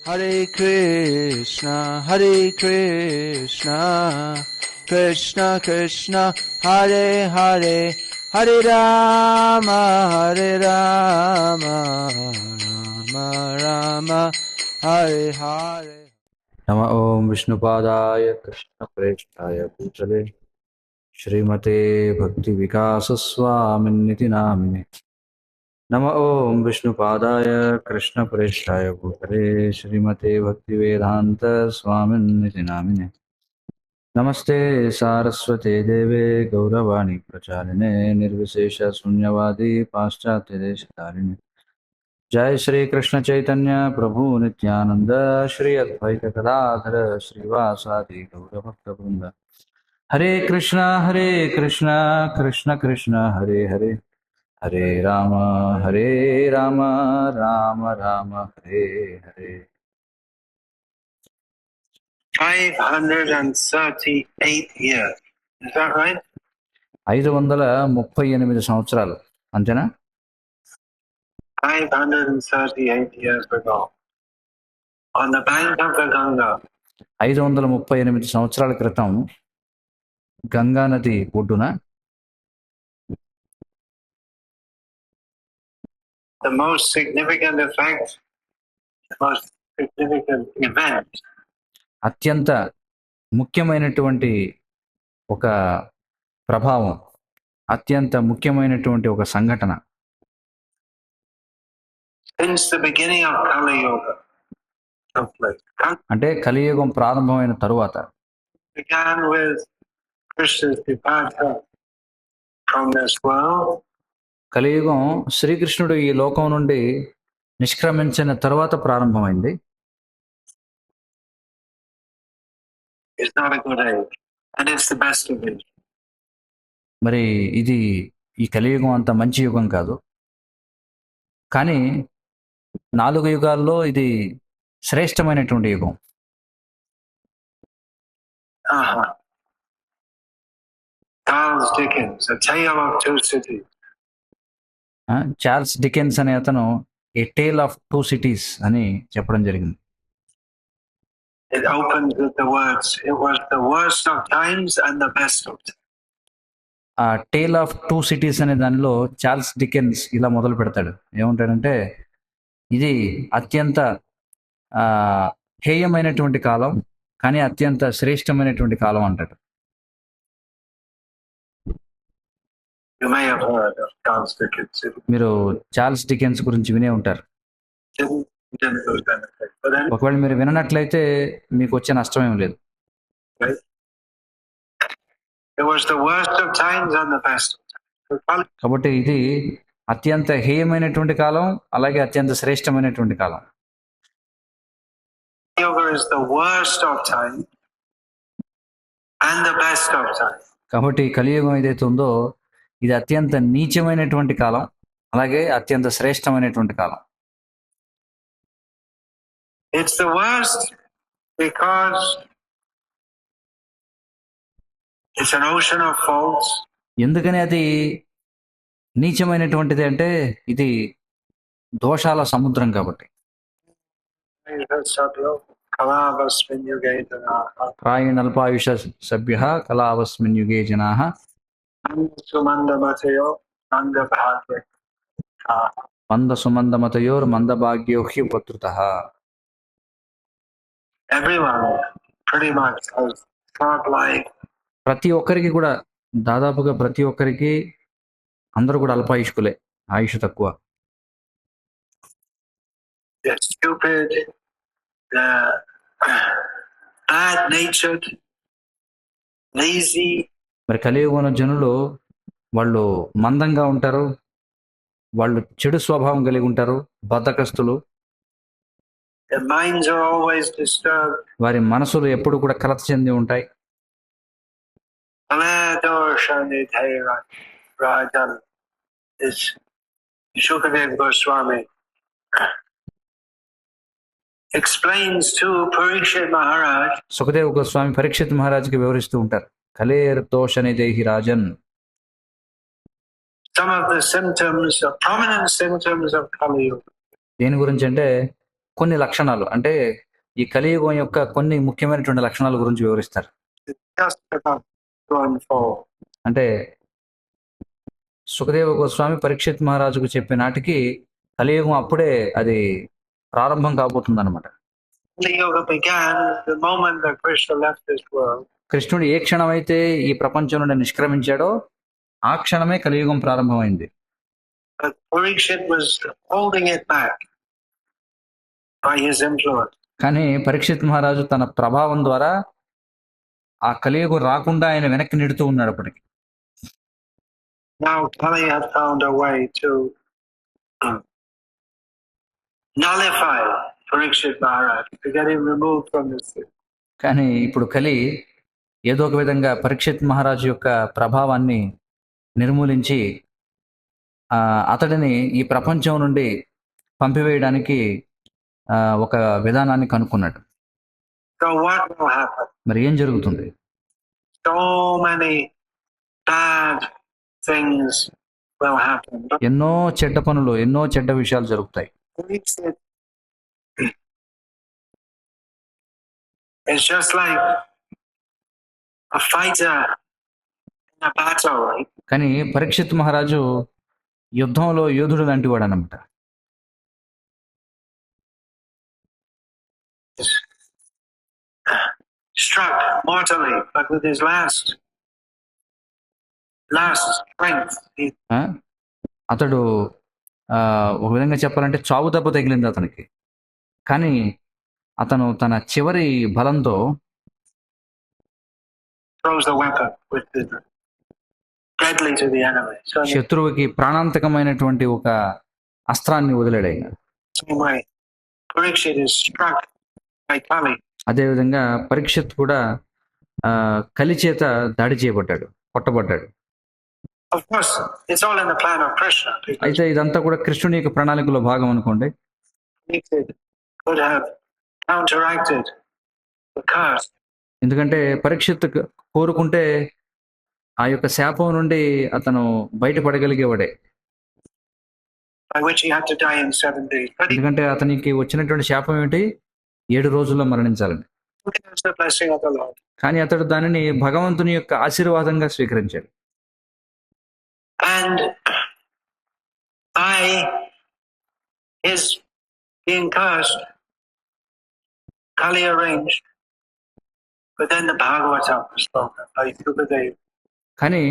Hare Krishna, Krishna Krishna, Hare Hare, Hare Rama, Rama Rama, Hare Hare. Nama Om Vishnupadaya Krishna Prestaya Bhutale Shrimate Bhakti Vikasa Swaminiti Namine. Nama Om Vishnupadaya Krishna Prestaya Bhutale Shrimate Bhakti Vedanta Swaminiti Namine. Namaste Saraswate Deve Gauravani Pracharine Nirvishesha Sunyavadi Paschatya Deshatarine. Jai Shri Krishna Chaitanya Prabhu Nityananda Shri Advaita Gadadhara Srivasadi Gauravakta Vrinda. Hare Krishna Krishna Krishna Hare Hare, Hare Rama Rama Rama Hare Hare. 538 years. Is that right? 538 సంవత్సరాలు అంతేనా? 538 years ago, on the bank of the Ganga, 538 సంవత్సరాల క్రితం గంగా నది ఒడ్డున the most significant effect, the most significant event అత్యంత ముఖ్యమైనటువంటి ఒక ప్రభావం, అత్యంత ముఖ్యమైనటువంటి ఒక సంఘటన since the beginning of Kali Yuga took place. అంటే కలియుగం ప్రారంభమైన తరువాత Began with Krishna's departure from this world. కలియుగం శ్రీకృష్ణుడు ఈ లోకం నుండి నిష్క్రమించిన తరువాత ప్రారంభమైంది. It's not a good age, and it's the best of it. మరి ఇది ఈ కలియుగం అంత మంచి యుగం కాదు, కానీ 4 యుగాల్లో ఇది శ్రేష్టమైనటువంటి యుగం. Charles Dickens, A Tale of Two Cities. Charles Dickens అనే అతను ఏ టేల్ ఆఫ్ 2 సిటీస్ అని చెప్పడం జరిగింది. It opens with the words, it was the worst of times and the best of times. ఆ టేల్ ఆఫ్ 2 సిటీస్ అనే దానిలో Charles Dickens ఇలా మొదలు పెడతాడు. ఏమంటాడంటే, ఇది అత్యంత హేయమైనటువంటి కాలం, కానీ అత్యంత శ్రేష్టమైనటువంటి కాలం అంటాడు. You may have heard of Charles Dickens. మీరు చార్ల్స్ డికెన్స్ గురించి వినే ఉంటారు. Didn't lose anything. But then, ఒకవేళ మీరు వినట్లయితే మీకు వచ్చే నష్టం ఏం లేదు. right? It was the worst of times and the best of times. కాబట్టి ఇది అత్యంత హేయమైనటువంటి కాలం, అలాగే అత్యంత శ్రేష్టమైనటువంటి కాలం. Yoga is the worst of time and the best of time. కాబట్టి కలియుగం ఏదైతే ఉందో ఇది అత్యంత నీచమైనటువంటి కాలం, అలాగే అత్యంత శ్రేష్టమైనటువంటి కాలం. It's the worst because it's an ocean of faults. ఎందుకని అది నీచమైనటువంటిది అంటే, ఇది దోషాల సముద్రం కాబట్టి. ప్రాయణల్పాయుష సభ్య కళావస్మిన్ యుగే జనాః మంద సుమందమతయోర్ మందభాగ్యో హి పత్రుతః. ప్రతి ఒక్కరికి కూడా, దాదాపుగా ప్రతి ఒక్కరికి, అందరూ కూడా అల్పాయుష్కులే, ఆయుష్ తక్కువ. మరి కలియుగంలో జనులు వాళ్ళు మందంగా ఉంటారు, వాళ్ళు చెడు స్వభావం కలిగి ఉంటారు, బద్ధకస్తులు. వారి మనసులు ఎప్పుడు కూడా కలత చెంది ఉంటాయి. Shukadeva Goswami explains to Parikshit Maharaj. Sukhdev Goswami Parikshit మహారాజ్కి వివరిస్తూ ఉంటారు, కలేర్ దోషని దేహి Rajan. Some of the symptoms, prominent symptoms of Kali Yuga. దేని గురించి అంటే, కొన్ని లక్షణాలు అంటే ఈ కలియుగం యొక్క కొన్ని ముఖ్యమైనటువంటి లక్షణాల గురించి వివరిస్తారు. just about to unfold. అంటే సుఖదేవ గోస్వామి పరీక్షిత్ మహారాజుకు చెప్పే నాటికి కలియుగం అప్పుడే అది ప్రారంభం కాబోతుందన్నమాట. Kali Yuga began the moment that Krishna left this world. కృష్ణుడు ఏ క్షణమైతే ఈ ప్రపంచం నుండి నిష్క్రమించాడో ఆ క్షణమే కలియుగం ప్రారంభమైంది. But Parikshit was holding it back by his influence. కానీ పరీక్షిత్ మహారాజు తన ప్రభావం ద్వారా ఆ కలియుగం రాకుండా ఆయన వెనక్కి నెడుతూ ఉన్నాడు అప్పటికి. Now Kali had found a way to nullify Parikshit Maharaj, to get him removed from the city. కానీ ఇప్పుడు కలి ఏదో ఒక విధంగా పరీక్షిత్ మహారాజు యొక్క ప్రభావాన్ని నిర్మూలించి అతడిని ఈ ప్రపంచం నుండి పంపివేయడానికి ఒక విధానాన్ని కనుక్కున్నాడు. So what will happen? మరి ఏం జరుగుతుంది? So many bad things will happen. ఎన్నో చెడ్డ పనులు, ఎన్నో చెడ్డ విషయాలు జరుగుతాయి. It's just like a fighter in a battle. కానీ పరీక్షిత్ మహారాజు యుద్ధంలో యోధుడు లాంటివాడు అన్నమాట. Struck mortally, but with his last strength. అతడు ఒక విధంగా చెప్పాలంటే చావు దెబ్బ తగిలింది అతనికి. కానీ అతను తన చివరి బలంతో throws the weapon with the deadly to the enemy. So శత్రువుకి ప్రాణాంతకమైనటువంటి ఒక అస్త్రాన్ని వదిలాడు ఆయన. same way, Parikshit is struck by Kali. అదే విధంగా పరీక్షిత్ కూడా కలి చేత దాడి చేయబడ్డాడు, కొట్టబడ్డాడు. Of course, it's all in the plan of Krishna. అయితే ఇదంతా కూడా కృష్ణుని యొక్క ప్రణాళికలో భాగం అనుకోండి. Parikshit could have counteracted the curse. ఎందుకంటే పరీక్షిత్ కోరుకుంటే ఆ యొక్క శాపం నుండి అతను బయటపడగలిగేవాడే. By which he had to die in 7 days. But he ఎందుకంటే అతనికి వచ్చినటువంటి శాపం ఏమిటి? 7 రోజుల్లో మరణించాలని. took the blessing of the Lord. కానీ అతడు దానిని భగవంతుని యొక్క ఆశీర్వాదంగా స్వీకరించాడు. And by his being cursed, Kali arranged, but then the Bhagavatam was spoken by Sukadeva. కానీ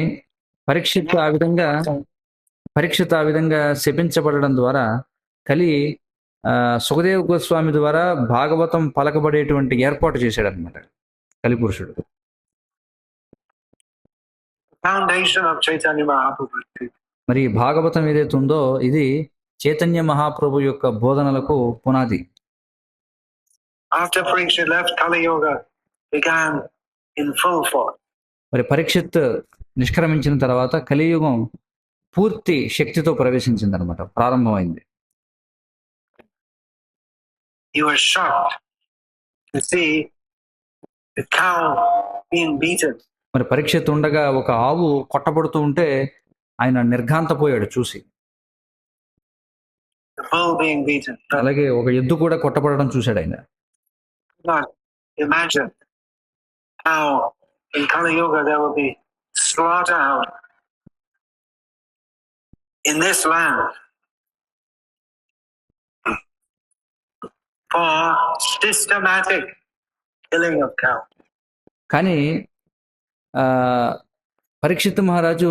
పరీక్షిత్ ఆ విధంగా శపించబడడం ద్వారా కలి సుఖదేవ్ గోస్వామి ద్వారా భాగవతం పలకబడేటువంటి ఏర్పాటు చేశాడు అనమాట కలిపురుషుడు. Foundation of Chaitanya Mahaprabhu. మరి భాగవతం ఏదైతే ఉందో ఇది చైతన్య మహాప్రభు యొక్క బోధనలకు పునాది. After Parikshit left, Kali Yuga began in full force. మరి పరీక్షిత్ నిష్క్రమించిన తర్వాత కలియుగం పూర్తి శక్తితో ప్రవేశించింది అనమాట, ప్రారంభమైంది. He was shocked to see the cow being beaten. మరి పరీక్షిత్ ఉండగా ఒక ఆవు కొట్టబడుతూ ఉంటే ఆయన నిర్ఘాంతపోయాడు చూసి. The bull being beaten. అలాగే ఒక ఎద్దు కూడా కొట్టబడడం చూశాడు ఆయన. Not imagine how in Kali Yuga there will be slaughterhouse in this land for systematic killing of cows. కానీ పరీక్షిత్ మహారాజు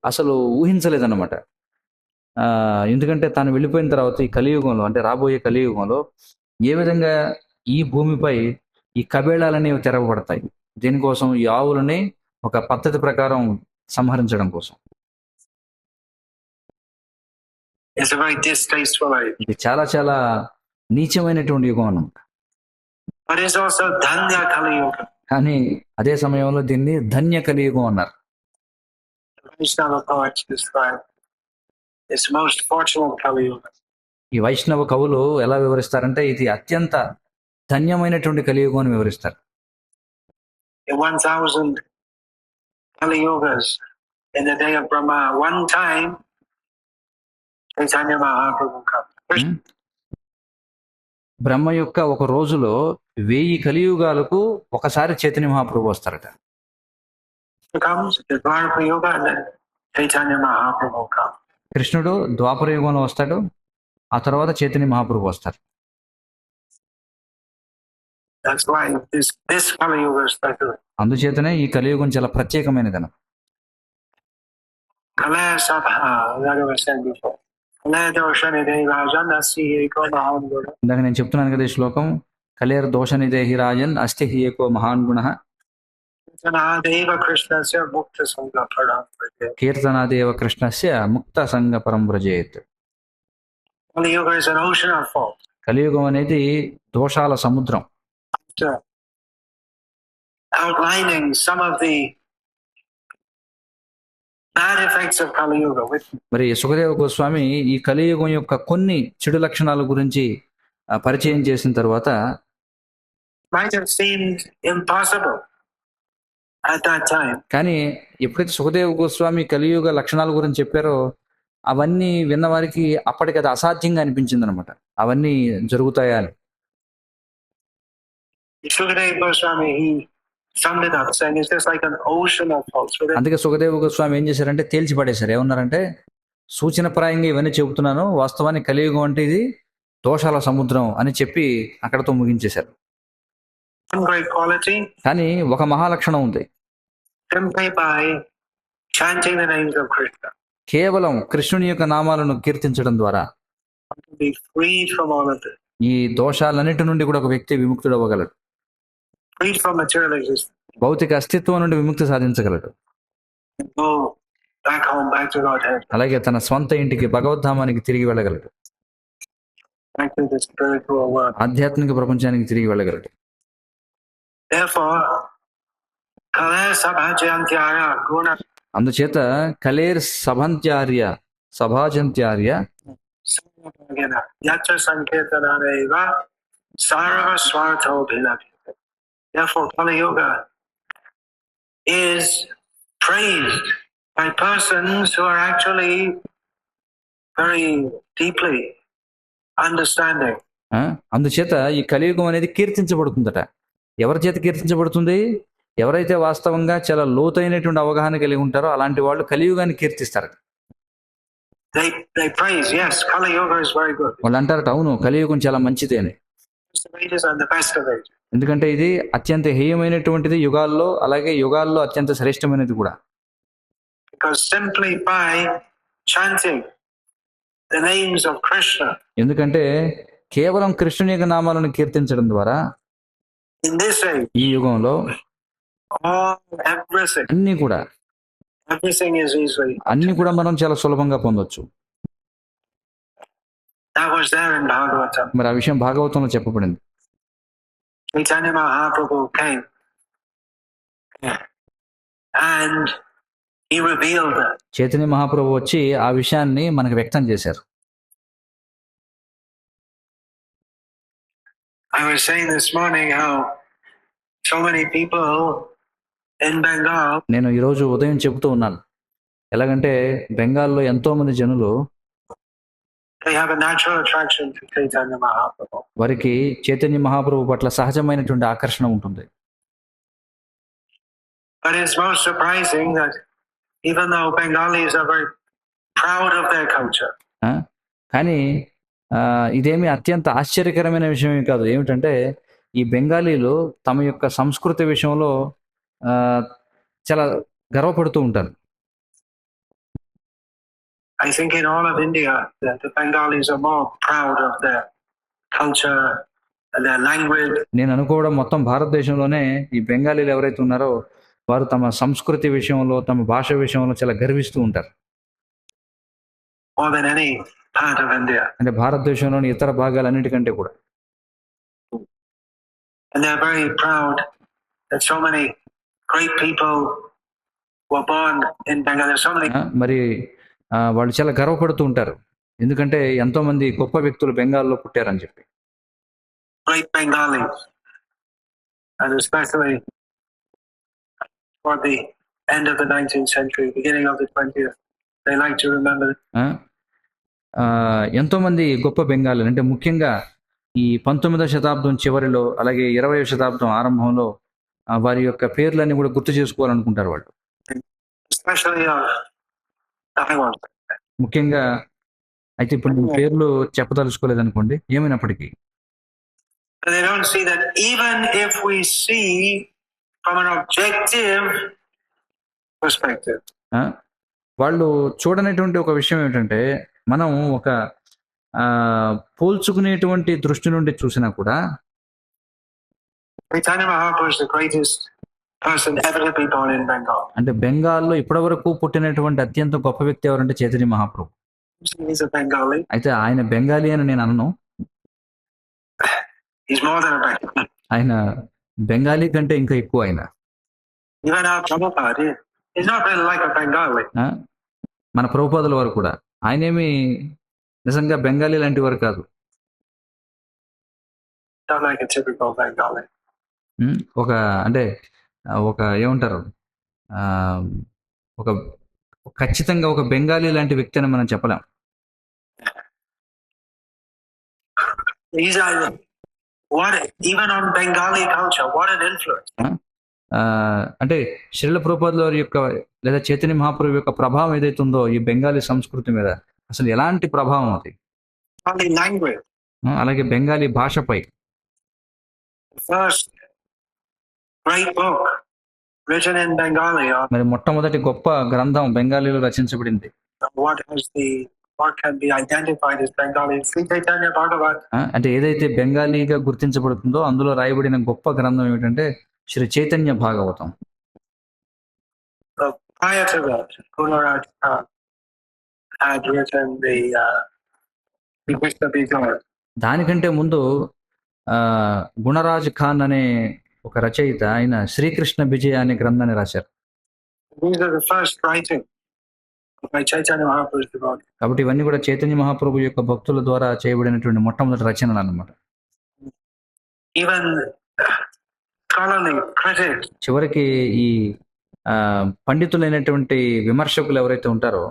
అసలు ఊహించలేదన్నమాట. ఎందుకంటే తాను వెళ్ళిపోయిన తర్వాత ఈ కలియుగంలో, అంటే రాబోయే కలియుగంలో ఏ విధంగా ఈ భూమిపై ఈ కబేళాలనేవి తెరవబడతాయి. దీనికోసం ఈ ఆవులని ఒక పద్ధతి ప్రకారం సంహరించడం కోసం. It's a very distasteful age. ఇది చాలా చాలా నీచమైనటువంటి యుగం అన్నమాట. But it's also Dhanya Kali Yuga. కానీ అదే సమయంలో దీన్ని ధన్య కలియుగం అన్నారు. Vaishnava poets describe it's most fortunate Kali Yuga. ఈ వైష్ణవ కవులు ఎలా వివరిస్తారంటే ఇది అత్యంత ధన్యమైనటువంటి కలియుగం అని వివరిస్తారు. In 1000 Kali Yugas, in the day of Brahma, one time Chaitanya Mahaprabhu comes. బ్రహ్మ యొక్క ఒక రోజులో 1000 కలియుగాలకు ఒకసారి Chaitanya Mahaprabhu వస్తారట. Comes the Dwapara Yuga and then Chaitanya Mahaprabhu comes. కృష్ణుడు ద్వాపర యుగంలో వస్తాడు, ఆ తర్వాత చైతన్య మహాప్రభు వస్తారు. That's why this Kali Yuga is special. అందుచేతనే ఈ కలియుగం చాలా ప్రత్యేకమైనదన. Kalaya Sabha, that I was saying before. Kalaya Doshani Devajan, Asi Eko Mahamguna. ఇందాక నేను చెప్తున్నాను కదా ఈ శ్లోకం, కలియర్ దోష నిదేహి రాజన్ అస్తి హి ఏకో మహాన్ గుణః Deva Krishna Sya Mukta Sangha Pradam. కీర్తనాదేవ కృష్ణస్య ముక్త సంగ పరం వ్రజేత్. Kali Yuga is an ocean of faults. కలియుగం అనేది దోషాల సముద్రం. Outlining some of the bad effects of Kali Yuga. మరి సుఖదేవ గోస్వామి ఈ కలియుగం యొక్క కొన్ని చెడు లక్షణాల గురించి పరిచయం చేసిన తర్వాత Might have seemed impossible at that time. కానీ ఎప్పుడైతే సుఖదేవ గోస్వామి కలియుగ లక్షణాల గురించి చెప్పారో అవన్నీ విన్న వారికి అప్పటికి అది అసాధ్యంగా అనిపించింది అనమాట. అవన్నీ జరుగుతాయా అని. Sukadeva Goswami, he summed it up saying it's just like an ocean of faults. అందుకే సుఖదేవ గోస్వామి ఏం చేశారంటే తేల్చి పడేశారు. ఏమన్నారంటే సూచనప్రాయంగా ఇవన్నీ చెబుతున్నాను, వాస్తవానికి కలియుగం అంటే ఇది దోషాల సముద్రం అని చెప్పి అక్కడతో ముగించేశారు. One great quality, కానీ ఒక మహాలక్షణం ఉంది. simply by chanting the names of Krishna, కేవలం కృష్ణుని యొక్క నామాలను కీర్తించడం ద్వారా to be freed from all of this, ఈ దోషాలన్నిటి నుండి కూడా ఒక వ్యక్తి విముక్తుడు అవ్వగలడు. freed from material existence, భౌతిక అస్తిత్వం నుండి విముక్తి సాధించగలడు. and go back home, back to Godhead, అలాగే తన స్వంత ఇంటికి భగవద్ధామానికి తిరిగి వెళ్ళగలడు. back to the spiritual world. ఆధ్యాత్మిక ప్రపంచానికి తిరిగి వెళ్ళగలడు. Therefore, Kalaya Sabhajantyaya Guna అందుచేత Kaler సభాజంత్యార్య Samagana Yatra Sankirtanareva Sarva Swartho Bhinakita. Therefore, Kali Yuga is praised by persons who are actually very deeply understanding. అందుచేత ఈ కలియుగం అనేది కీర్తించబడుతుందట. ఎవరి చేత కీర్తించబడుతుంది? ఎవరైతే వాస్తవంగా చాలా లోతైనటువంటి అవగాహన కలిగి ఉంటారో అలాంటి వాళ్ళు కలియుగాన్ని కీర్తిస్తారు. They praise, yes, Kali Yuga is very good. వాళ్ళు అంటారట, అవును కలియుగం చాలా మంచిది అని. It's the ages and the best of ages. ఎందుకంటే ఇది అత్యంత హేయమైనటువంటిది యుగాల్లో, అలాగే యుగాల్లో అత్యంత శ్రేష్టమైనది కూడా. Because simply by chanting the names of Krishna ఎందుకంటే కేవలం కృష్ణుని యొక్క నామాలను కీర్తించడం ద్వారా in this age, ఈ యుగంలో everything is easily. అన్ని కూడా మనం చాలా సులభంగా పొందొచ్చు. That was there in Bhagavatam. మరి ఆ విషయం భాగవతంలో చెప్పబడింది. Chaitanya Mahaprabhu came and he revealed that. Chaitanya Mahaprabhu వచ్చి ఆ విషయాన్ని మనకు వ్యక్తం చేశారు. I was saying this morning how so many people in Bengal, నేను ఈరోజు ఉదయం చెబుతూ ఉన్నాను, ఎలాగంటే బెంగాల్లో ఎంతో మంది జనులు they have a natural attraction to Chaitanya Mahaprabhu. వారికి చైతన్య మహాప్రభు పట్ల సహజమైనటువంటి ఆకర్షణ ఉంటుంది. But it's most surprising that even though Bengalis are very proud of their culture, కానీ ఇదేమి అత్యంత ఆశ్చర్యకరమైన విషయం కాదు. ఏమిటంటే ఈ బెంగాలీలు తమ యొక్క సంస్కృతి విషయంలో చాలా గర్వపడుతూ ఉంటారు. I think in all of India, the Bengalis are more proud of their culture and their language. నేను అనుకోవడం మొత్తం భారతదేశంలోనే ఈ బెంగాలీలు ఎవరైతే ఉన్నారో వారు తమ సంస్కృతి విషయంలో, తమ భాష విషయంలో చాలా గర్విస్తూ ఉంటారు. More than any part of India. అంటే భారతదేశంలోని ఇతర భాగాలన్నిటికంటే కూడా. And they're very proud that so many great people were born in Bengal. There's so many. మరి వాళ్ళు చాలా గర్వపడుతూ ఉంటారు, ఎందుకంటే ఎంతో మంది గొప్ప వ్యక్తులు బెంగాల్లో పుట్టారని చెప్పి. Great Bengalis, and especially toward the end of the 19th century, beginning of the 20th, they like to remember. ఎంతో మంది గొప్ప బెంగాలీలు, అంటే ముఖ్యంగా ఈ 19వ శతాబ్దం చివరిలో, అలాగే 20వ శతాబ్దం ఆరంభంలో వారి యొక్క పేర్లన్నీ కూడా గుర్తు చేసుకోవాలనుకుంటారు వాళ్ళు. especially Taiwan. ముఖ్యంగా అయితే ఇప్పుడు నేను పేర్లు చెప్పదలుచుకోలేదనుకోండి, ఏమైనప్పటికీ But they don't see that even if we see from an objective perspective, ఆ, వాళ్ళు చూడనటువంటి ఒక విషయం ఏమిటంటే, మనం ఒక పోల్చుకునేటువంటి దృష్టి నుండి చూసినా కూడా Chaitanya Mahaprabhu is the greatest person ever to be born in Bengal. అంటే బెంగాల్లో ఇప్పటివరకు పుట్టినటువంటి అత్యంత గొప్ప వ్యక్తి ఎవరంటే Chaitanya Mahaprabhu. He's a Bengali. అయితే ఆయన బెంగాలీ అని నేను అనను. He's more than a Bengali. ఆయన బెంగాలీ కంటే ఇంకా ఎక్కువ ఆయన. Even our Prabhupada, he's not really like a Bengali. ఆ, మన ప్రభుపాదుల వారు కూడా ఆయనేమి నిజంగా బెంగాలీ లాంటి వారు కాదు. Not like a typical Bengali. ఒక అంటే ఒక ఏమంటారు, ఆ, ఒక ఖచ్చితంగా ఒక బెంగాలీ లాంటి వ్యక్తి అని మనం చెప్పలేం. He's even on Bengali culture, what an influence. అంటే శ్రీల ప్రభుపాదుల వారి యొక్క లేదా చైతన్య మహాప్రభు యొక్క ప్రభావం ఏదైతే ఉందో ఈ బెంగాలీ సంస్కృతి మీద అసలు ఎలాంటి ప్రభావం అది. Bengali language. అలాగే బెంగాలీ భాషపై First great book written in Bengali on మరి మొట్టమొదటి గొప్ప గ్రంథం బెంగాలీలో రచించబడింది. what can be identified as Bengali, Sri Chaitanya Bhagavat. అంటే ఏదైతే బెంగాలీగా గుర్తించబడుతుందో అందులో రాయబడిన గొప్ప గ్రంథం ఏమిటంటే Shri Chaitanya Bhagavatam. Prior to that, Gunaraj had written the Krishna Bijaya. దానికంటే ముందు గుణరాజ్ ఖాన్ అనే ఒక రచయిత ఆయన శ్రీకృష్ణ విజయ అనే గ్రంథాన్ని రాశారు. These are the first writing by Chaitanya Mahaprabhu's devotees. కాబట్టి ఇవన్నీ కూడా చైతన్య మహాప్రభు యొక్క భక్తుల ద్వారా చేయబడినటువంటి మొట్టమొదటి రచనలు అన్నమాట. Even scholarly critics, చివరికి ఈ పండితులైనటువంటి విమర్శకులు ఎవరైతే ఉంటారో,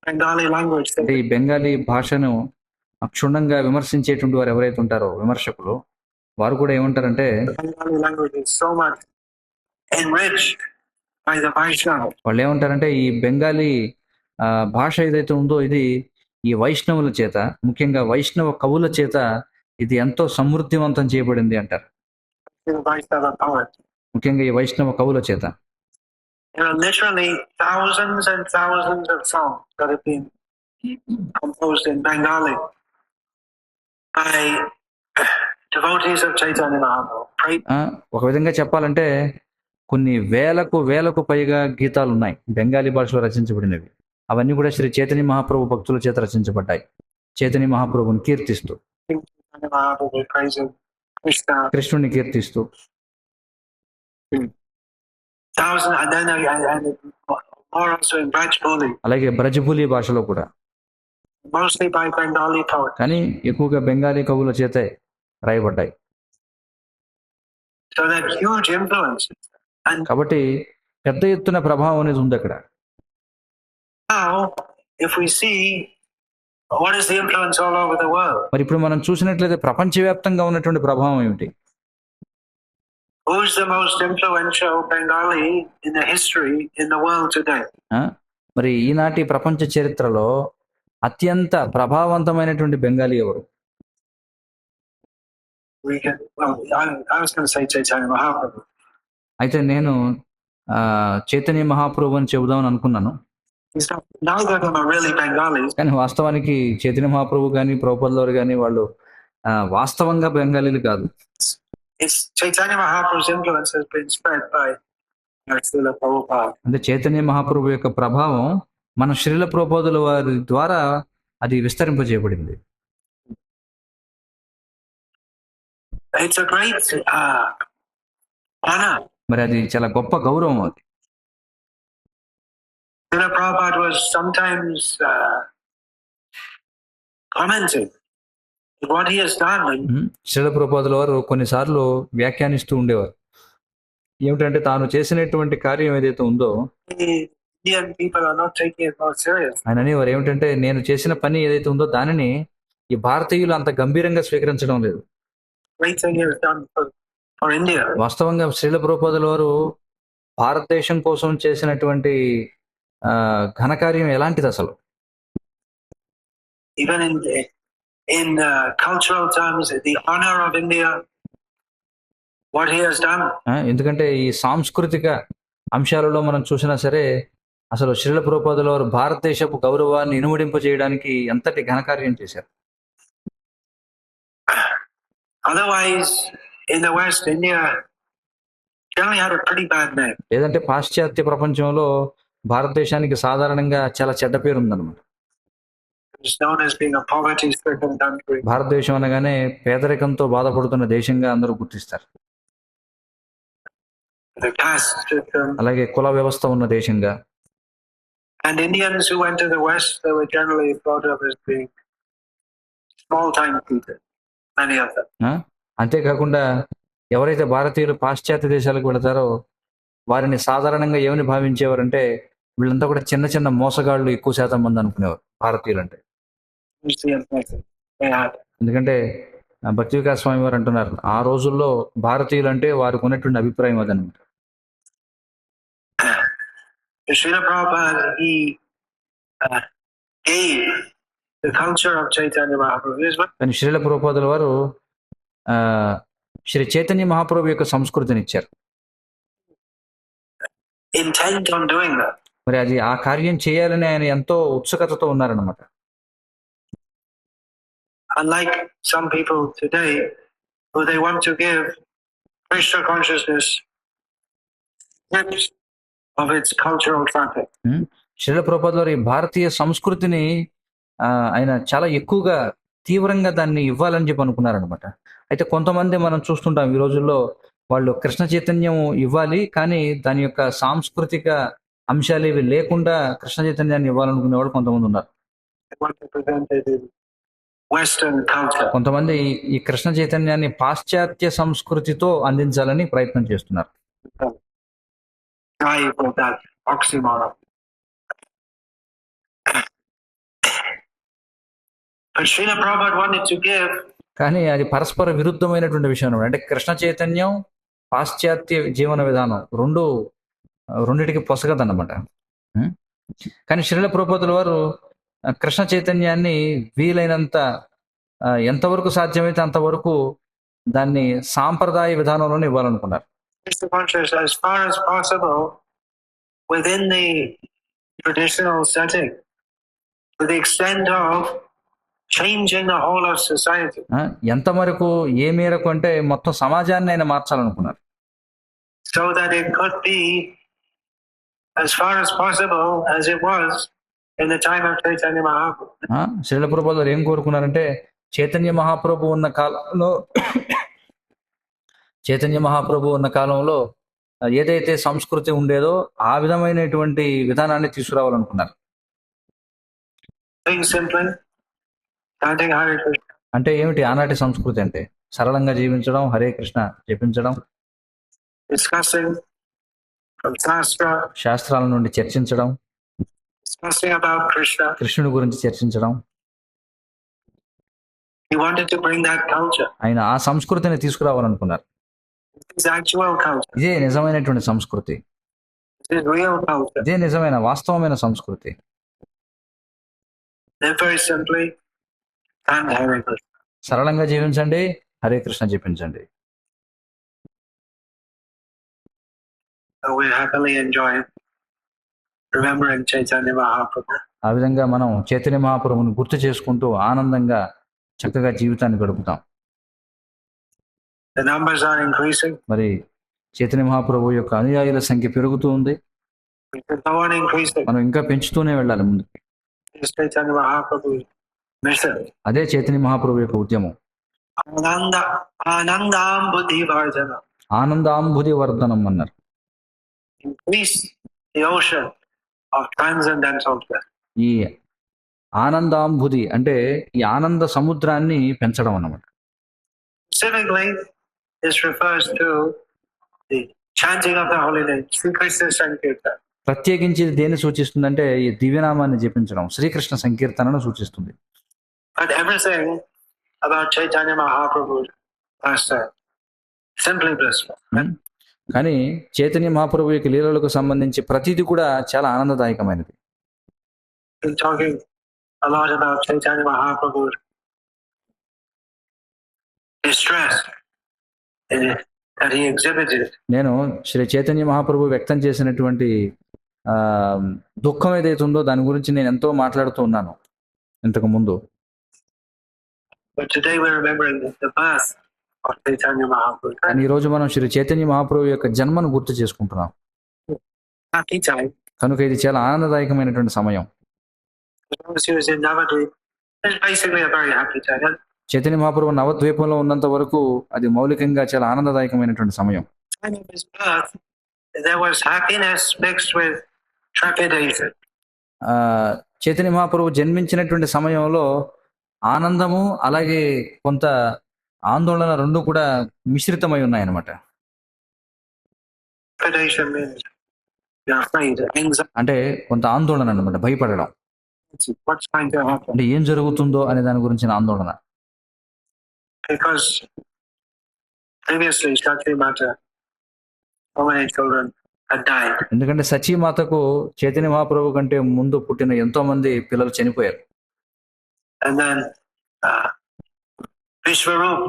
Bengali language, అంటే ఈ బెంగాలీ భాషను క్షుణ్ణంగా విమర్శించేటువంటి వారు ఎవరైతే ఉంటారో విమర్శకులు, వారు కూడా ఏమంటారంటే the Bengali language is so much enriched by the Vaishnava. వాళ్ళు ఏమంటారంటే ఈ బెంగాలీ భాష ఏదైతే ఉందో ఇది ఈ వైష్ణవుల చేత, ముఖ్యంగా వైష్ణవ కవుల చేత ఇది ఎంతో సమృద్ధివంతం చేయబడింది అంటారు. The Vaishnava poets. ముఖ్యంగా ఈ వైష్ణవ కవుల చేత. There are literally thousands and thousands of songs that have been composed in Bengali by devotees of Chaitanya Mahaprabhu. ఒక విధంగా చెప్పాలంటే కొన్ని వేలకు పైగా గీతాలు ఉన్నాయి బెంగాలీ భాషలో రచించబడినవి. అవన్నీ కూడా శ్రీ చైతన్య మహాప్రభు భక్తుల చేత రచించబడ్డాయి, చైతన్య మహాప్రభుని కీర్తిస్తూ, Chaitanya Mahaprabhu praising Krishna. కృష్ణుని కీర్తిస్తూ. Thousands, and then and more also in Brajboli, అలాగే బ్రజబులి భాషలో కూడా, mostly by Bengali poets. కానీ ఎక్కువగా బెంగాలీ కవుల చేతే రాయబడ్డాయి. So that huge influence. And కాబట్టి పెద్ద ఎత్తున ప్రభావం అనేది ఉంది అక్కడ. now, if we see what is the influence all over the world, మరి ఇప్పుడు మనం చూసినట్లయితే ప్రపంచవ్యాప్తంగా ఉన్నటువంటి ప్రభావం ఏమిటి? who is the most influential Bengali in the history in the world today? మరి ఈనాటి ప్రపంచ చరిత్రలో అత్యంత ప్రభావవంతమైనటువంటి బెంగాలీ ఎవరు? We can, well, I was going to say Chaitanya Mahaprabhu. అయితే నేను చైతన్య మహాప్రభు అని చెబుదామని అనుకున్నాను. He's not, neither of them are really Bengalis. కానీ వాస్తవానికి చైతన్య మహాప్రభు కానీ ప్రభుపాదుల వారు కానీ వాళ్ళు వాస్తవంగా బెంగాలీలు కాదు. It's Chaitanya Mahaprabhu's influence has been spread by Srila Prabhupada. అంటే చైతన్య మహాప్రభు యొక్క ప్రభావం మన శ్రీల ప్రభుపాదుల వారి ద్వారా అది విస్తరింపజేయబడింది. It's a great honor. మరి అది చాలా గొప్ప గౌరవం అది. Srila Prabhupada was sometimes commenting on what he has done. Srila ప్రభుపాదుల వారు కొన్నిసార్లు వ్యాఖ్యానిస్తూ ఉండేవారు. ఏమిటంటే తాను చేసినటువంటి కార్యం ఏదైతే ఉందో Indian people are not taking it more serious. ఆయన అనేవారు ఏమిటంటే నేను చేసిన పని ఏదైతే ఉందో దానిని ఈ భారతీయులు అంత గంభీరంగా స్వీకరించడం లేదు. great thing he has done for India. వాస్తవంగా శ్రీల ప్రభుపాదుల వారు భారతదేశం కోసం చేసినటువంటి ఘనకార్యం ఎలాంటిది అసలు? Even in cultural terms, the honor of India, what he has done. ఎందుకంటే ఈ సాంస్కృతిక అంశాలలో మనం చూసినా సరే అసలు శ్రీల ప్రభుపాదుల వారు భారతదేశపు గౌరవాన్ని ఇనుమడింప చేయడానికి ఎంతటి ఘనకార్యం చేశారు. Otherwise, in the West, India generally had a pretty bad name. లేదంటే పాశ్చాత్య ప్రపంచంలో భారతదేశానికి సాధారణంగా చాలా చెడ్డ పేరు ఉందన్నమాట. It's known as being a poverty-stricken country. భారతదేశం అనగానే పేదరికంతో బాధపడుతున్న దేశంగా అందరూ గుర్తిస్తారు. The caste system. అలాగే కుల వ్యవస్థ ఉన్న దేశంగా. And Indians who went to the West, they were generally thought of as being small-time people, many of them. అంతేకాకుండా ఎవరైతే భారతీయులు పాశ్చాత్య దేశాలకు వెళతారో వారిని సాధారణంగా ఏమని భావించేవారంటే వీళ్ళంతా కూడా చిన్న చిన్న మోసగాళ్ళు ఎక్కువ శాతం మంది అనుకునేవారు భారతీయులు అంటే. ఎందుకంటే భక్తి వికాస్ స్వామి వారు అంటున్నారు ఆ రోజుల్లో భారతీయులు అంటే వారికి ఉన్నటువంటి అభిప్రాయం అదనమాట. Srila Prabhupada, he gave the culture of Chaitanya Mahaprabhu. కానీ శ్రీల ప్రభుపాదుల వారు శ్రీ చైతన్య మహాప్రభు యొక్క సంస్కృతిని ఇచ్చారు. Intent on doing that. మరి అది ఆ కార్యం చేయాలని ఆయన ఎంతో ఉత్సుకతతో ఉన్నారన్నమాట. Unlike some people today who they want to give Krishna consciousness stripped of its cultural traffic. Srila ప్రభుపాదుల వారు ఈ భారతీయ సంస్కృతిని ఆయన చాలా ఎక్కువగా తీవ్రంగా దాన్ని ఇవ్వాలని చెప్పి అనుకున్నారనమాట. అయితే కొంతమంది మనం చూస్తుంటాం ఈ రోజుల్లో వాళ్ళు కృష్ణ చైతన్యం ఇవ్వాలి కానీ దాని యొక్క సాంస్కృతిక అంశాలు ఇవి లేకుండా కృష్ణ చైతన్యాన్ని ఇవ్వాలనుకునే వాళ్ళు కొంతమంది ఉన్నారు. కొంతమంది ఈ కృష్ణ చైతన్యాన్ని పాశ్చాత్య సంస్కృతితో అందించాలని ప్రయత్నం చేస్తున్నారు. కానీ అది పరస్పర విరుద్ధమైనటువంటి విషయం. అంటే కృష్ణ చైతన్యం పాశ్చాత్య జీవన విధానం రెండిటికి పొసగదన్నమాట. కానీ శ్రీల ప్రభుపాదుల వారు కృష్ణ చైతన్యాన్ని వీలైనంత ఎంతవరకు సాధ్యమైతే అంతవరకు దాన్ని సాంప్రదాయ విధానంలోనే ఇవ్వాలనుకున్నారు. As far as possible within the traditional setting, to the extent of changing the whole of society. ఎంత వరకు ఏ మేరకు అంటే మొత్తం సమాజాన్ని ఆయన మార్చాలనుకున్నారు. So that it could be as far as possible as it was in the time of Chaitanya Mahaprabhu. Srila ప్రభుపాదులు ఏం కోరుకున్నారంటే చైతన్య మహాప్రభు ఉన్న కాలంలో ఏదైతే సంస్కృతి ఉండేదో ఆ విధమైనటువంటి విధానాన్ని తీసుకురావాలనుకున్నారు. అంటే ఏమిటి ఆనాటి సంస్కృతి అంటే? సరళంగా జీవించడం, హరే కృష్ణ జపించడం, శాస్త్రాల నుండి చర్చించడం, కృష్ణుడి గురించి చర్చించడం. ఆయన ఆ సంస్కృతిని తీసుకురావాలనుకున్నారు. ఇదే నిజమైనటువంటి సంస్కృతి, ఇదే నిజమైన వాస్తవమైన సంస్కృతి. సరళంగా జీవించండి, హరే కృష్ణ జపించండి. ఆ విధంగా మనం చైతన్య మహాప్రభుని గుర్తు చేసుకుంటూ ఆనందంగా చక్కగా జీవితాన్ని గడుపుతాం. మరి చైతన్య మహాప్రభు యొక్క అనుయాయుల సంఖ్య పెరుగుతూ ఉంది. మనం ఇంకా పెంచుతూనే వెళ్ళాలి ముందుకు. అదే చైతన్య మహాప్రభు యొక్క ఉద్యమం. ఆనందాంబుధి వర్ధనం అన్నారు. ఈ ఆనందాంబుధి అంటే ఈ ఆనంద సముద్రాన్ని పెంచడం అన్నమాట. ప్రత్యేకించి దేన్ని సూచిస్తుందంటే ఈ దివ్యనామాన్ని జపించడం, శ్రీకృష్ణ సంకీర్తనను సూచిస్తుంది. But everything about Chaitanya Mahaprabhu's pastime, simply blissful. ఉమ్. కానీ చైతన్య మహాప్రభు యొక్క లీలలకు సంబంధించి ప్రతిదీ కూడా చాలా ఆనందదాయకమైనది. Been talking a lot about Chaitanya Mahaprabhu's distress that he exhibited. నేను శ్రీ చైతన్య మహాప్రభు వ్యక్తం చేసినటువంటి ఆ దుఃఖం ఏదైతే ఉందో దాని గురించి నేను ఎంతో మాట్లాడుతూ ఉన్నాను ఇంతకు ముందు. But today we're remembering the birth of Chaitanya Mahaprabhu. కానీ ఈ రోజు మనం శ్రీ చైతన్య మహాప్రభు యొక్క జన్మను గుర్తు చేసుకుంటున్నాం. Happy time. కనుక ఇది చాలా ఆనందదాయకమైనటువంటి సమయం. As long as he was in Navadvip, it's basically a very happy time. And Chaitanya Mahaprabhu నవద్వీపంలో ఉన్నంత వరకు అది మౌలికంగా చాలా ఆనందదాయకమైనటువంటి సమయం. time of his birth, there was happiness mixed with trepidation. ఆ చైతన్య మహాప్రభు జన్మించినటువంటి సమయంలో ఆనందము అలాగే కొంత ఆందోళన రెండు కూడా మిశ్రితమై ఉన్నాయన్నమాట. Trepidation means you're afraid, anxiety, అంటే కొంత ఆందోళన అన్నమాట, భయపడడం, what's going to happen. అంటే ఏం జరుగుతుందో అనే దాని గురించిన ఆందోళన. Because previously Shakti Mata, so many children had died. ఎందుకంటే సచీమాతకు చైతన్య మహాప్రభు కంటే ముందు పుట్టిన ఎంతో మంది పిల్లలు చనిపోయారు. And then Vishwarup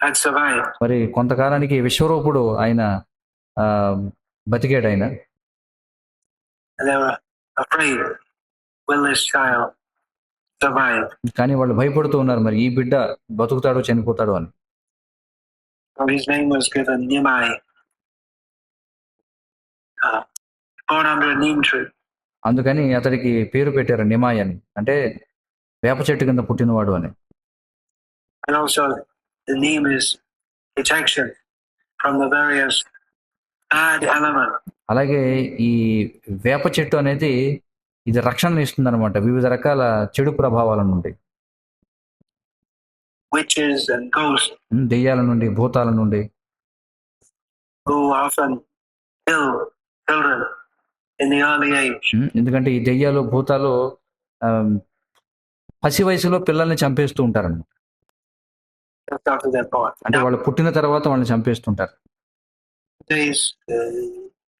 had survived. మరి కొంతకాలానికి విశ్వరూపుడు ఆయన ఆ బతికాడు ఆయన. And they were afraid, will this child survive? కానీ వాళ్ళు భయపడుతూ ఉన్నారు, మరి ఈ బిడ్డ బతుకుతాడో చనిపోతాడో అని. So his name was given Nimai, born under a neem tree. అందుకని అతడికి పేరు పెట్టారు నిమాయ్ అని, అంటే వేప చెట్టు కింద పుట్టినవాడు అని. And also the neem is protection from the various bad elements. అలాగే ఈ వేప చెట్టు అనేది ఇది రక్షణ ఇస్తుంది అనమాట వివిధ రకాల చెడు ప్రభావాల నుండి, Witches and ghosts దెయ్యాల నుండి, భూతాల నుండి, who often kill children in the early age. ఎందుకంటే ఈ దెయ్యాలు భూతాలు పసి వయసులో పిల్లల్ని చంపేస్తూ ఉంటారన్నమాట. Just after they're born. అంటే వాళ్ళు పుట్టిన తర్వాత వాళ్ళని చంపేస్తుంటారు. Nowadays,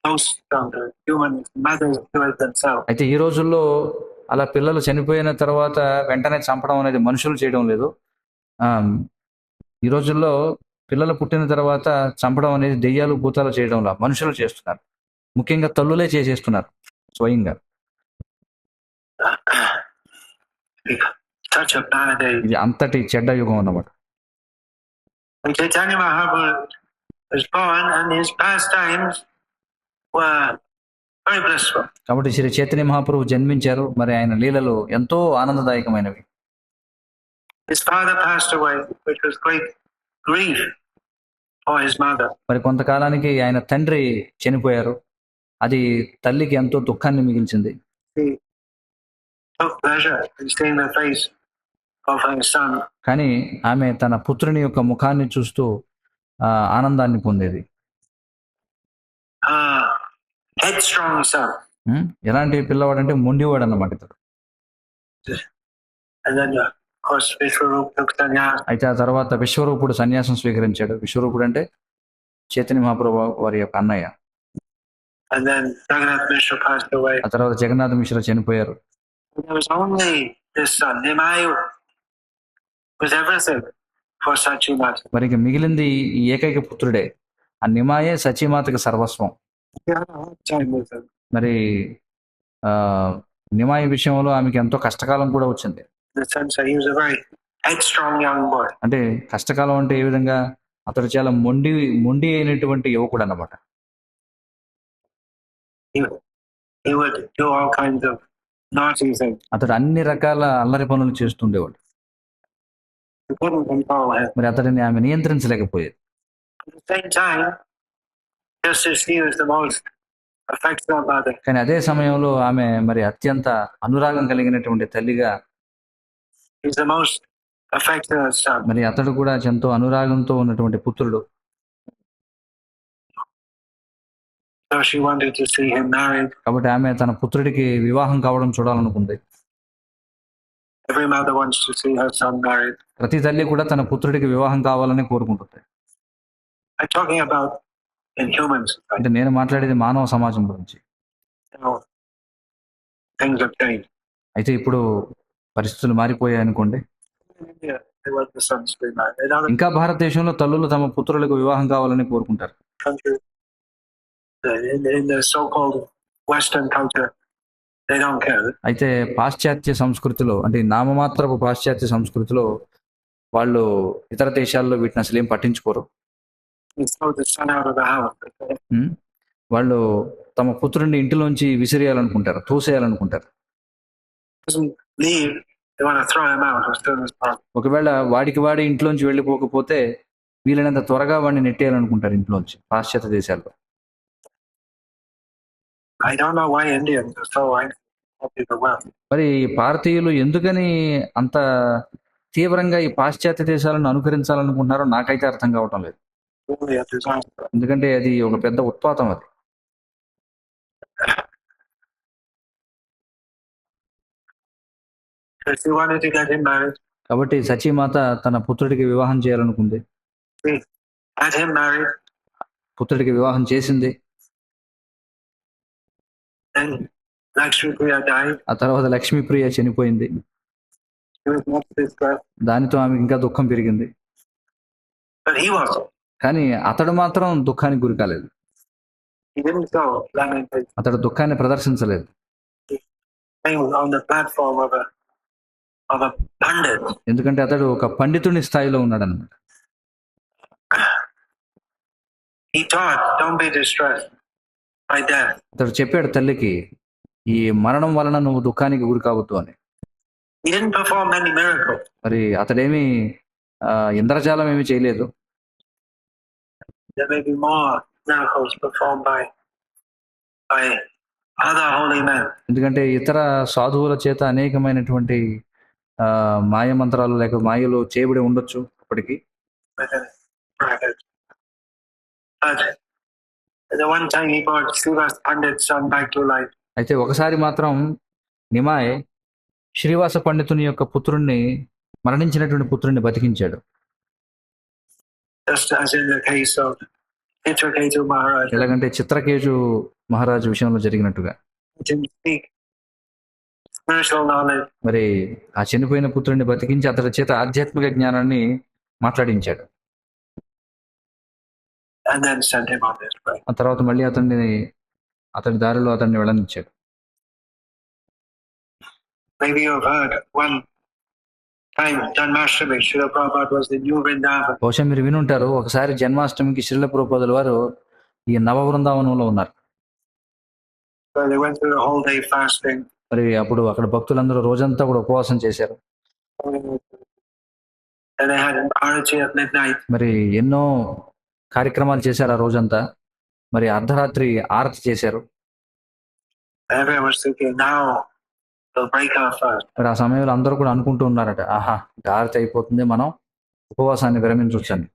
ghosts from the human mothers do it themselves. అయితే ఈ రోజుల్లో అలా పిల్లలు చనిపోయిన తర్వాత వెంటనే చంపడం అనేది మనుషులు చేయడం లేదు. ఈ రోజుల్లో పిల్లలు పుట్టిన తర్వాత చంపడం అనేది దెయ్యాలు భూతాలు చేయడంలా మనుషులు చేస్తున్నారు, ముఖ్యంగా తల్లులే చేసేస్తున్నారు స్వయంగా. Such a bad age. ఇది అంతటి చెడ్డ యుగం అన్నమాట. When Chaitanya Mahaprabhu was born, and his pastimes were very blissful. కాబట్టి శ్రీ చైతన్య మహాప్రభు జన్మించారు, మరి ఆయన లీలలు ఎంతో ఆనందదాయకమైనవి. His father passed away, which was great grief for his mother. మరి కొంతకాలానికి ఆయన తండ్రి చనిపోయారు, అది తల్లికి ఎంతో దుఃఖాన్ని మిగిల్చింది. She took pleasure in seeing the face of her son. కానీ ఆమె తన పుత్రుని యొక్క ముఖాన్ని చూస్తూ ఆనందాన్ని పొందేది. Headstrong son. ఎలాంటి పిల్లవాడు అంటే మొండివాడు అన్నమాట ఇతడు. And then of course Vishwarup took sannyas. అయితే ఆ తర్వాత విశ్వరూపుడు సన్యాసం స్వీకరించాడు. విశ్వరూపుడు అంటే చైతన్య మహాప్రభు వారి యొక్క అన్నయ్య. And then Jagannath Mishra passed away. ఆ తర్వాత జగన్నాథ మిశ్ర చనిపోయారు. There was only this son, Nimayu, was everything for Sachimata. మరి ఇక మిగిలింది ఈ ఏకైక పుత్రుడే, ఆ నిమాయే సచీమాతకి సర్వస్వం. He had a hard time with him. మరి నిమాయ విషయంలో ఆమెకి ఎంతో కష్టకాలం కూడా వచ్చింది. In the sense that he was a very headstrong young boy. అంటే కష్టకాలం అంటే ఏ విధంగా, అతడు చాలా మొండి అయినటువంటి యువకుడు అన్నమాట. He would do all kinds of naughty things. అతడు అన్ని రకాల అల్లరి పనులు చేస్తుండేవాడు. You couldn't control him. మరి అతడిని ఆమె నియంత్రించలేకపోయేది. At the same time, just as he was the most affectionate mother, కానీ అదే సమయంలో ఆమె మరి అత్యంత అనురాగం కలిగినటువంటి తల్లిగా, he's the most affectionate son. మరి అతడు కూడా ఎంతో అనురాగంతో ఉన్నటువంటి పుత్రుడు. So she wanted to see him married. కాబట్టి ఆమె తన పుత్రుడికి వివాహం కావడం చూడాలనుకుంది. Every mother wants to see her son married. ప్రతి తల్లి కూడా తన పుత్రుడికి వివాహం కావాలని కోరుకుంటుంది. I'm talking about in humans. Right? అంటే నేను మాట్లాడేది మానవ సమాజం గురించి. You know, things have changed. అయితే ఇప్పుడు పరిస్థితులు మారిపోయాయి అనుకోండి. Yeah, they want the sons to be married. In other ఇంకా భారతదేశంలో తల్లులు తమ పుత్రులకు వివాహం కావాలని కోరుకుంటారు. countries, in the so-called Western culture, they don't care. అయితే పాశ్చాత్య సంస్కృతిలో అంటే నామమాత్రపు పాశ్చాత్య సంస్కృతిలో వాళ్ళు ఇతర దేశాల్లో వీటిని అసలు ఏం పట్టించుకోరు. You throw the son out of the house. ఉం? వాళ్ళు తమ పుత్రుడిని ఇంటిలోంచి విసిరేయాలనుకుంటారు, తోసేయాలనుకుంటారు. Doesn't leave. They want to throw him out as soon as possible. ఒకవేళ వాడి ఇంట్లోంచి వెళ్ళిపోకపోతే వీలైనంత త్వరగా వాడిని నెట్టేయాలనుకుంటారు ఇంట్లోంచి పాశ్చాత్య దేశాల్లో. I don't know why Indians are so angry at the wealth. మరి భారతీయులు ఎందుకని అంత తీవ్రంగా ఈ పాశ్చాత్య దేశాలను అనుకరించాలనుకుంటున్నారో నాకైతే అర్థం కావటం లేదు. Really a disaster. ఎందుకంటే అది ఒక పెద్ద ఉత్పాతం అది. If you wanted to get him married, కాబట్టి సచీమాత తన పుత్రుడికి వివాహం చేయాలనుకుంది, had him married, పుత్రుడికి వివాహం చేసింది. then Lakshmi Priya died. ఆ తర్వాత లక్ష్మీప్రియ చనిపోయింది. He was much distressed. దానితో ఆమె ఇంకా దుఃఖం పెరిగింది. But he wasn't. కానీ అతడు మాత్రం దుఃఖానికి గురి కాలేదు. He didn't go lamenting. అతడు దుఃఖాన్ని ప్రదర్శించలేదు. He was on the platform of a pandit. ఎందుకంటే అతడు ఒక పండితుని స్థాయిలో ఉన్నాడు అనమాట. He taught, don't be distressed by death. అతడు చెప్పాడు తల్లికి, ఈ మరణం వలన నువ్వు దుఃఖానికి గురి కావద్దు అని. He didn't perform any miracles. మరి అతడేమి ఇంద్రజాలం ఏమీ చేయలేదు. There may be more miracles performed by other holy men. ఎందుకంటే ఇతర సాధువుల చేత అనేకమైనటువంటి మాయ మంత్రాలు లేక మాయలు చేయబడి ఉండొచ్చు అప్పటికి. Within brackets. But the one time he brought Srivas Pandit's son back to life. అయితే ఒకసారి మాత్రం నిమాయ్ శ్రీవాస పండితుని యొక్క పుత్రుణ్ణి, మరణించినటువంటి పుత్రుణ్ణి బతికించాడు. Just as in the case of Chitraketu Maharaj. ఎలాగంటే చిత్రకేజు మహారాజు విషయంలో జరిగినట్టుగా. Let him speak spiritual knowledge. మరి ఆ చనిపోయిన పుత్రుడిని బతికించి అతడి చేత ఆధ్యాత్మిక జ్ఞానాన్ని మాట్లాడించాడు. And then sent him on his way. ఆ తర్వాత మళ్ళీ అతడి దారిలో అతన్ని వెళ్ళనిచ్చాడు. Maybe you've heard one time Janmashtami, Srila Prabhupada was in New Vrindavan. బహుశా మీరు వినుంటారు, ఒకసారి జన్మాష్టమికి శ్రీల ప్రభుపాదుల వారు ఈ నవ బృందావనంలో ఉన్నారు. So they went through the whole day fasting. మరి అప్పుడు అక్కడ భక్తులందరూ రోజంతా కూడా ఉపవాసం చేశారు. And they had an arati at midnight. మరి ఎన్నో కార్యక్రమాలు చేశారు ఆ రోజంతా. మరి అర్ధరాత్రి ఆరతి చేశారు. Everyone was thinking, now we'll break our fast. మరి ఆ సమయంలో అందరూ కూడా అనుకుంటూ ఉన్నారట, ఆహా ఆరతి అయిపోతుంది, మనం ఉపవాసాన్ని విరమించవచ్చని.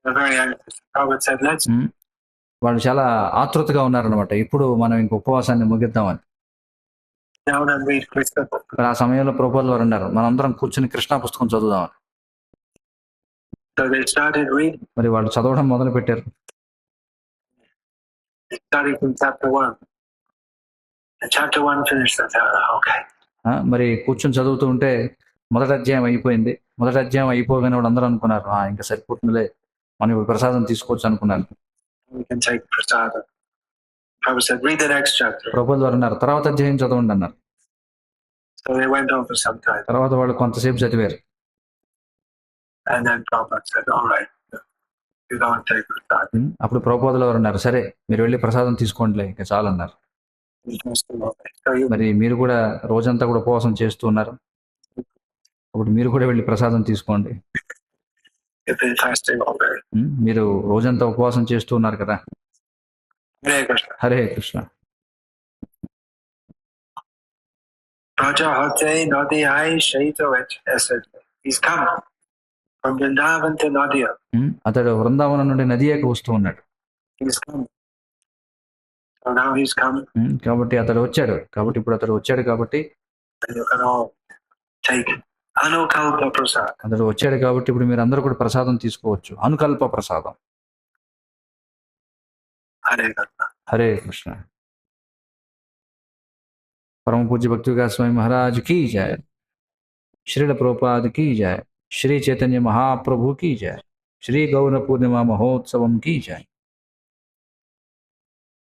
They're very anxious. Prabhupada said, let's వాళ్ళు చాలా ఆతృతగా ఉన్నారనమాట, ఇప్పుడు మనం ఇంక ఉపవాసాన్ని ముగిద్దామని. down and read Krishna book. మరి ఆ సమయంలో ప్రభుపాదుల వారు అన్నారు, మనందరం కూర్చుని కృష్ణా పుస్తకం చదువుదామని. So they started reading. మరి వాళ్ళు చదవడం మొదలు పెట్టారు. They started from chapter 1. And chapter 1 finished. I thought, okay. మరి కూర్చొని చదువుతూ ఉంటే మొదటి అధ్యాయం అయిపోయింది. మొదటి అధ్యాయం అయిపోగానే వాళ్ళు అందరూ అనుకున్నారు, ఇంకా సరిపోతుందిలే, మనం ఇప్పుడు ప్రసాదం తీసుకోవచ్చు అనుకున్నారు. We can take prasada. Prabhupada said, read the next chapter. ప్రభుపాదుల వారు అన్నారు, తర్వాత అధ్యాయం చదవండి అన్నారు. So they went on for some time. తర్వాత వాళ్ళు కొంతసేపు చదివారు. And then Prabhupada said, all right, you don't take prasada. అప్పుడు ప్రభుపాదుల వారు అన్నారు, సరే మీరు వెళ్ళి ప్రసాదం తీసుకోండిలే, ఇంకా చాలు అన్నారు. So you మరి మీరు కూడా రోజంతా కూడా ఉపవాసం చేస్తూ ఉన్నారు, అప్పుడు మీరు కూడా వెళ్ళి ప్రసాదం తీసుకోండి. have been fasting all day. మీరు రోజంతా ఉపవాసం చేస్తూ ఉన్నారు కదా. Hare Krishna. Hare Krishna. Raja Hote Nadi Hai Shaito Esed. He's come from Vrindavan to Nadia. అతడు వృందావనం నుండి నదియాకి వస్తూ ఉన్నాడు. He's come. So now he's come. కాబట్టి అతడు వచ్చాడు, కాబట్టి ఇప్పుడు అతడు వచ్చాడు కాబట్టి And you can all take Anukalpa Prasad. అతడు వచ్చాడు కాబట్టి ఇప్పుడు మీరు అందరూ కూడా ప్రసాదం తీసుకోవచ్చు. అనుకల్ప ప్రసాదం. Hare Krishna. హరే కృష్ణ. परम पूज्य भक्ति विकास स्वामी महाराज की जय. श्रील प्रभुपाद की जय. श्री चैतन्य महाप्रभु की जय. श्री गौर पूर्णिमा महोत्सवम की जय.